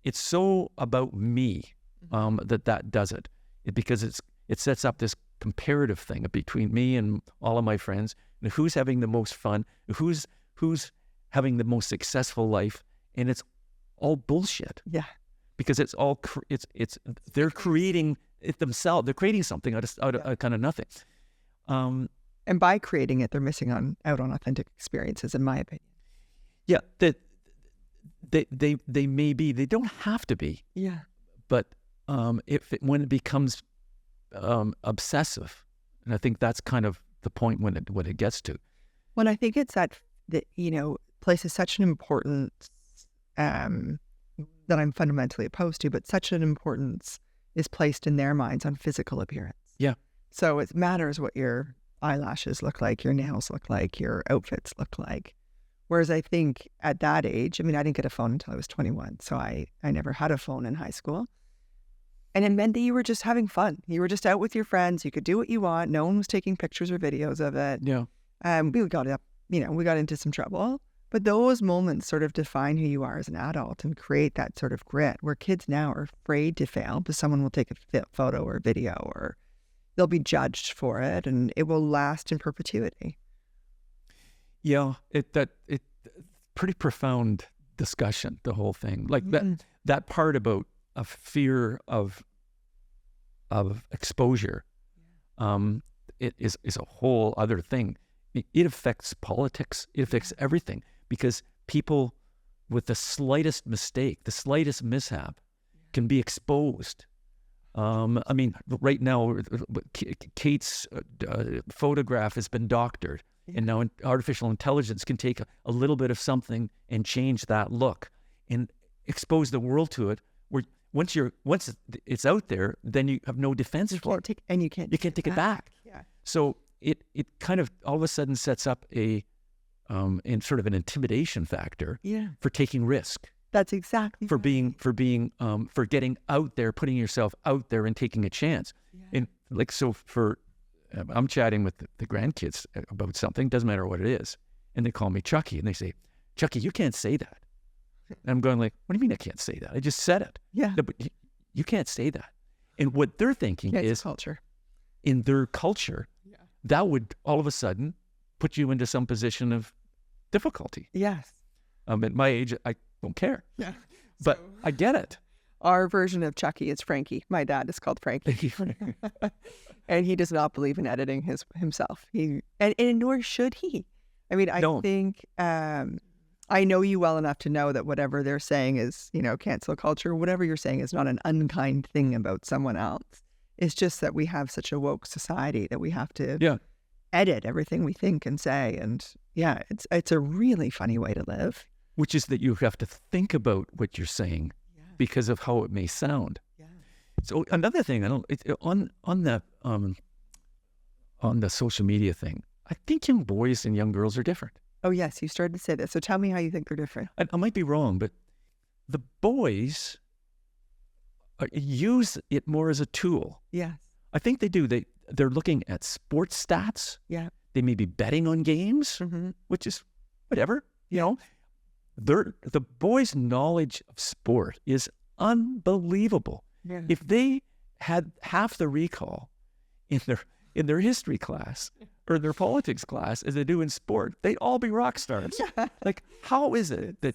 It's so about me that does it. Because it sets up this comparative thing between me and all of my friends, and who's having the most fun, who's having the most successful life, and it's all bullshit. Yeah. Because it's all they're creating it themselves. They're creating something out of kind of nothing. And by creating it, they're missing out on authentic experiences, in my opinion. Yeah, that they may be. They don't have to be. Yeah. But when it becomes obsessive, and I think that's kind of the point when it gets to. Well, I think it's that places such an importance that I'm fundamentally opposed to, but such an importance is placed in their minds on physical appearance. Yeah. So it matters what your eyelashes look like, your nails look like, your outfits look like. Whereas I think at that age, I didn't get a phone until I was 21. So I never had a phone in high school. And it meant that you were just having fun. You were just out with your friends. You could do what you want. No one was taking pictures or videos of it. Yeah. We got into some trouble. But those moments sort of define who you are as an adult and create that sort of grit where kids now are afraid to fail because someone will take a photo or video or they'll be judged for it and it will last in perpetuity. Yeah, it's pretty profound discussion, the whole thing. Like that part about a fear of exposure, it is a whole other thing. It affects politics. It affects everything because people with the slightest mistake, the slightest mishap can be exposed. Right now, Kate's photograph has been doctored. And now artificial intelligence can take a little bit of something and change that look and expose the world to it. Where once it's out there, then you have no defense for it. You can't take it back. Yeah. So it kind of all of a sudden sets up in sort of an intimidation factor. Yeah. For taking risk. That's exactly for right. for getting out there, putting yourself out there and taking a chance. Yeah. And I'm chatting with the grandkids about something, doesn't matter what it is. And they call me Chucky and they say, Chucky, you can't say that. And I'm going like, what do you mean I can't say that? I just said it. Yeah. No, but you can't say that. And what they're thinking Cancel is culture. in their culture, that would all of a sudden put you into some position of difficulty. Yes. At my age, I don't care. Yeah. But I get it. Our version of Chucky is Frankie. My dad is called Frankie. And he does not believe in editing himself. And nor should he. I mean, I think I know you well enough to know that whatever they're saying is, cancel culture. Whatever you're saying is not an unkind thing about someone else. It's just that we have such a woke society that we have to edit everything we think and say. And it's a really funny way to live. Which is that you have to think about what you're saying because of how it may sound. Yeah. So another thing, on the social media thing, I think young boys and young girls are different. Oh, yes. You started to say this. So tell me how you think they're different. I might be wrong, but the boys use it more as a tool. Yes. I think they do. They're looking at sports stats. Yeah. They may be betting on games, which is whatever, The boys' knowledge of sport is unbelievable. Yeah. If they had half the recall in their history class or their politics class as they do in sport, they'd all be rock stars. Like, how is it that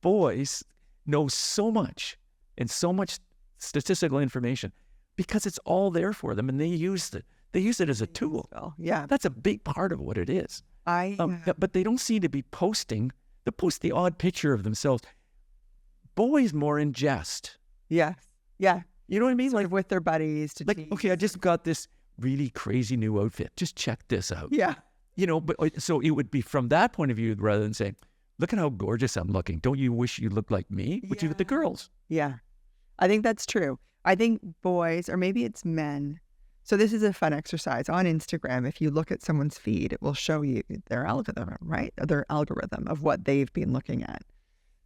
boys know so much and so much statistical information? Because it's all there for them, and they use it. They use it as a tool. Yeah, that's a big part of what it is. But they don't seem to be posting. They post the odd picture of themselves. Boys more in jest. Yes. Yeah. You know what I mean? Sort of with their buddies. Okay, I just got this really crazy new outfit. Just check this out. Yeah. But so it would be from that point of view rather than saying, look at how gorgeous I'm looking. Don't you wish you looked like me? Which is with the girls. Yeah. I think that's true. I think boys, or maybe it's men. So this is a fun exercise. On Instagram, if you look at someone's feed, it will show you their algorithm, right? Their algorithm of what they've been looking at.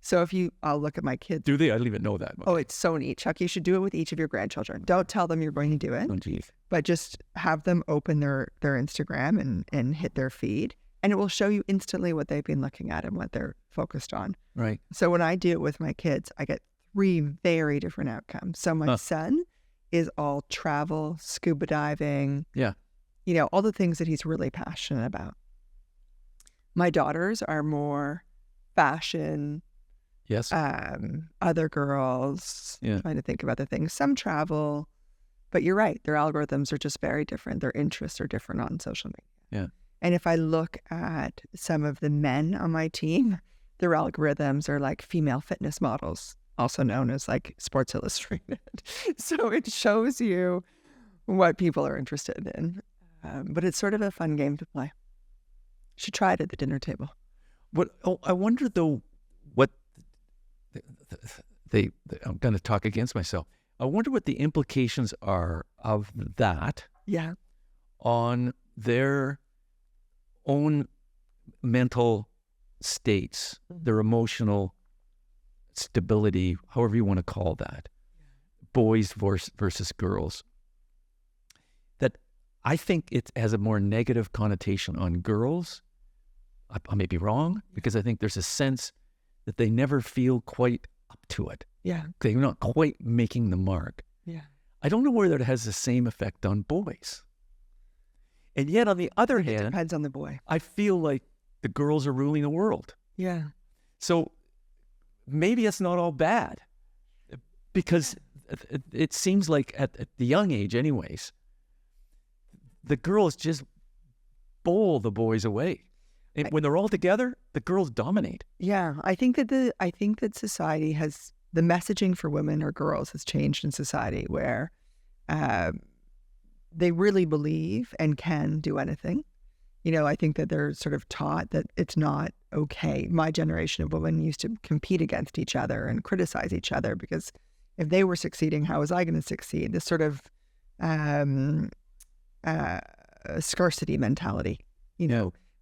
So I'll look at my kids. Do they? I don't even know that. Oh, it's so neat. Chuck, you should do it with each of your grandchildren. Don't tell them you're going to do it, but just have them open their Instagram and hit their feed. And it will show you instantly what they've been looking at and what they're focused on. Right. So when I do it with my kids, I get 3 very different outcomes. So my son is all travel, scuba diving. Yeah. All the things that he's really passionate about. My daughters are more fashion. Yes. Other girls. Yeah. Trying to think of other things. Some travel. But you're right. Their algorithms are just very different. Their interests are different on social media. Yeah. And if I look at some of the men on my team, their algorithms are like female fitness models, also known as like Sports Illustrated. So it shows you what people are interested in. But it's sort of a fun game to play. Should try it at the dinner table. I wonder though what I'm going to talk against myself. I wonder what the implications are of that on their own mental states, their emotional stability, however you want to call that, boys versus girls. That I think it has a more negative connotation on girls. I may be wrong, because I think there's a sense that they never feel quite up to it. Yeah. They're not quite making the mark. Yeah. I don't know whether it has the same effect on boys. And yet, on the other hand, it depends on the boy. I feel like the girls are ruling the world. Yeah. So maybe it's not all bad, because it seems like at the young age anyways, the girls just bowl the boys away. And when they're all together, the girls dominate. Yeah. I think that society has, the messaging for women or girls has changed in society where they really believe and can do anything. I think that they're sort of taught that it's not okay. My generation of women used to compete against each other and criticize each other, because if they were succeeding, how was I going to succeed? This sort of scarcity mentality,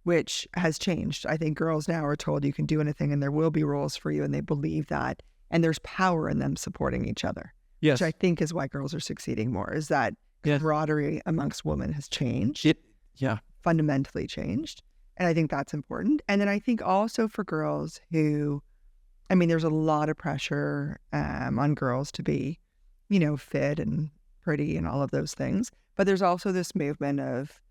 which has changed. I think girls now are told you can do anything and there will be roles for you, and they believe that. And there's power in them supporting each other. Yes. Which I think is why girls are succeeding more, is that camaraderie amongst women has changed. Fundamentally changed. And I think that's important. And then I think also for girls who I mean, there's a lot of pressure on girls to be, fit and pretty and all of those things. But there's also this movement of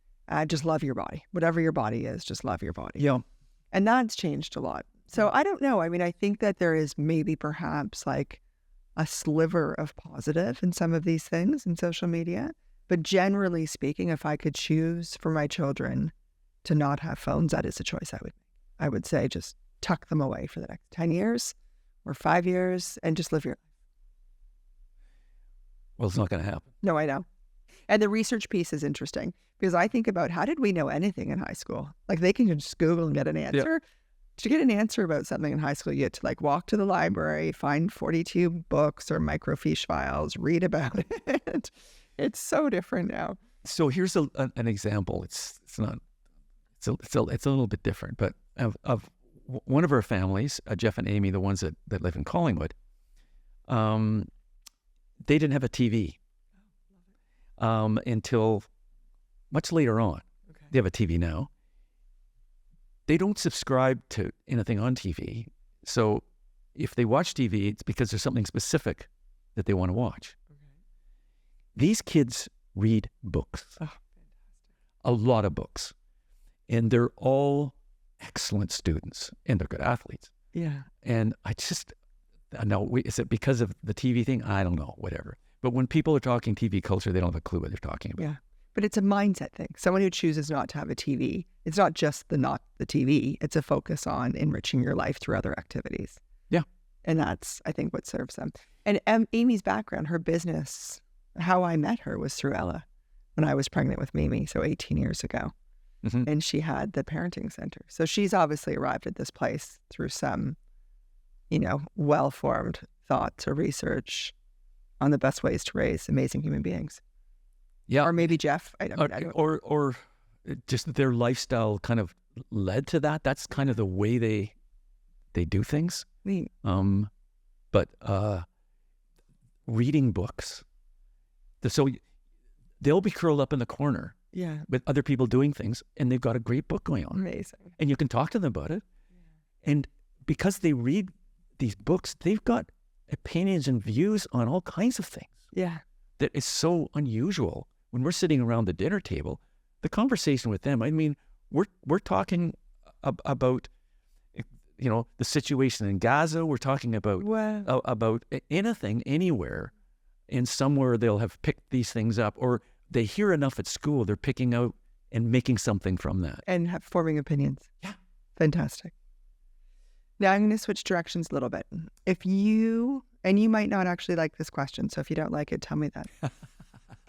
just love your body. Whatever your body is, just love your body. Yeah. And that's changed a lot. So I don't know. I mean, I think that there is maybe perhaps like a sliver of positive in some of these things in social media. But generally speaking, if I could choose for my children to not have phones, that is a choice I would say just tuck them away for the next 10 years or 5 years and just live your life. Well, it's not going to happen. No, I know. And the research piece is interesting because I think about how did we know anything in high school? Like they can just Google and get an answer. Yeah. To get an answer about something in high school, you had to like walk to the library, find 42 books or microfiche files, read about it. It's so different now. So here's an example. It's a little bit different, but of one of our families, Jeff and Amy, the ones that live in Collingwood, they didn't have a TV until much later on. Okay. They have a TV now. They don't subscribe to anything on TV. So if they watch TV, it's because there's something specific that they want to watch. Okay. These kids read books. Oh, fantastic. A lot of books. And they're all excellent students and they're good athletes. Yeah. And is it because of the TV thing? I don't know, whatever. But when people are talking TV culture, they don't have a clue what they're talking about. Yeah. But it's a mindset thing. Someone who chooses not to have a TV, it's not just not the TV, it's a focus on enriching your life through other activities. Yeah. And that's, I think, what serves them. And Amy's background, her business, how I met her was through Ella when I was pregnant with Mimi, so 18 years ago. Mm-hmm. And she had the parenting center. So she's obviously arrived at this place through some, well-formed thoughts or research on the best ways to raise amazing human beings. Yeah. Or maybe Jeff. I don't know. Or just their lifestyle kind of led to that. That's kind of the way they do things. Neat. But reading books. So they'll be curled up in the corner. Yeah. With other people doing things, and they've got a great book going on. Amazing. And you can talk to them about it. Yeah. And because they read these books, they've got opinions and views on all kinds of things. Yeah. That is so unusual. When we're sitting around the dinner table, the conversation with them, I mean, we're talking about, the situation in Gaza. We're talking about about anything, anywhere, and somewhere they'll have picked these things up, or they hear enough at school, they're picking out and making something from that. And forming opinions. Yeah. Fantastic. Now I'm going to switch directions a little bit. And you might not actually like this question, so if you don't like it, tell me that.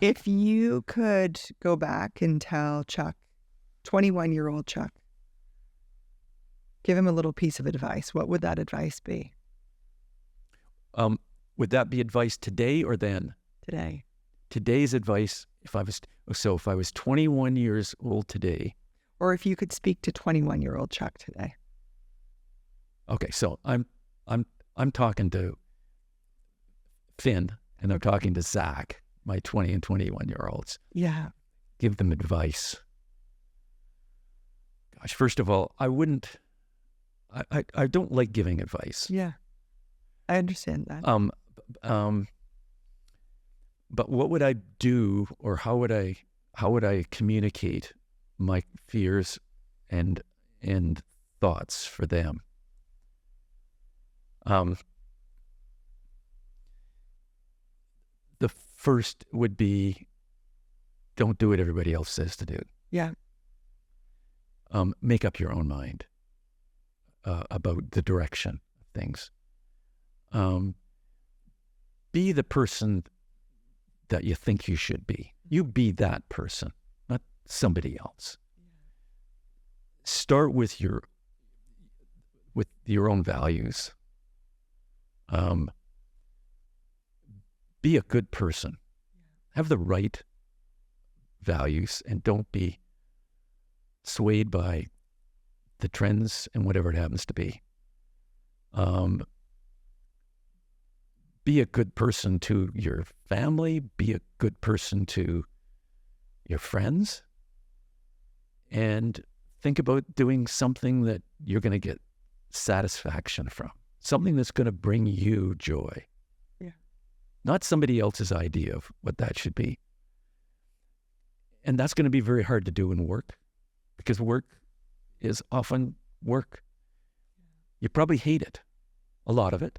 If you could go back and tell Chuck, 21-year-old Chuck, give him a little piece of advice, what would that advice be? Would that be advice today or then? Today. Today's advice, if I was 21 years old today. Or if you could speak to 21-year-old Chuck today. Okay, so I'm talking to Finn, and I'm talking to Zach, my 20 and 21-year-olds. Yeah. Give them advice. Gosh, first of all, I don't like giving advice. Yeah. I understand that. But what would I do, or how would I communicate my fears and thoughts for them? The first would be, don't do what everybody else says to do. Yeah. Make up your own mind about the direction of things. Be the person that you think you should be. You be that person, not somebody else. Start with your own values. Be a good person. Have the right values, and don't be swayed by the trends and whatever it happens to be. Be a good person to your family. Be a good person to your friends. And think about doing something that you're going to get satisfaction from. something that's going to bring you joy. Yeah. Not somebody else's idea of what that should be. And that's going to be very hard to do in work, because work is often work. You probably hate it, a lot of it.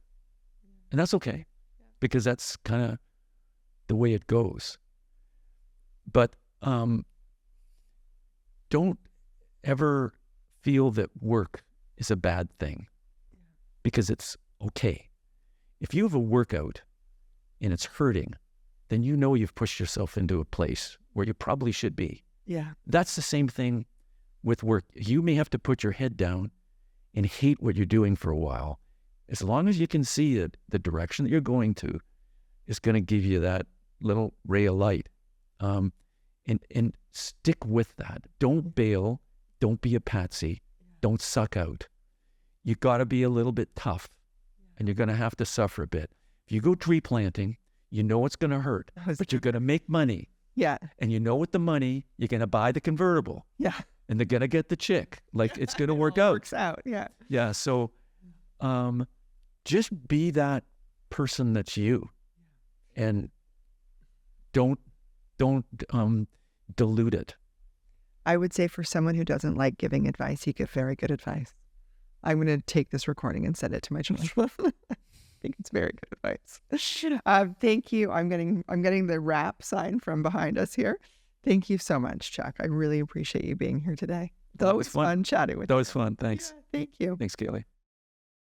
And that's okay, because that's kind of the way it goes. But don't ever feel that work is a bad thing, because it's okay. If you have a workout and it's hurting, then you know you've pushed yourself into a place where you probably should be. Yeah. That's the same thing with work. You may have to put your head down and hate what you're doing for a while. As long as you can see that the direction that you're going to is going to give you that little ray of light. And stick with that. Don't bail. Don't be a patsy. Don't suck out. You got to be a little bit tough, and you're going to have to suffer a bit. If you go tree planting, you know it's going to hurt, but you're going to make money. Yeah. And you know with the money, you're going to buy the convertible. Yeah. And they're going to get the chick. Like, it's going to work It all out. Works out. Yeah. Yeah. So just be that person that's you. And don't dilute it. I would say for someone who doesn't like giving advice, you give very good advice. I'm going to take this recording and send it to my children. I think it's very good advice. Thank you. I'm getting the wrap sign from behind us here. Thank you so much, Chuck. I really appreciate you being here today. That was fun chatting with you. That was fun. Thanks. Yeah, thank you. Thanks, Cailey.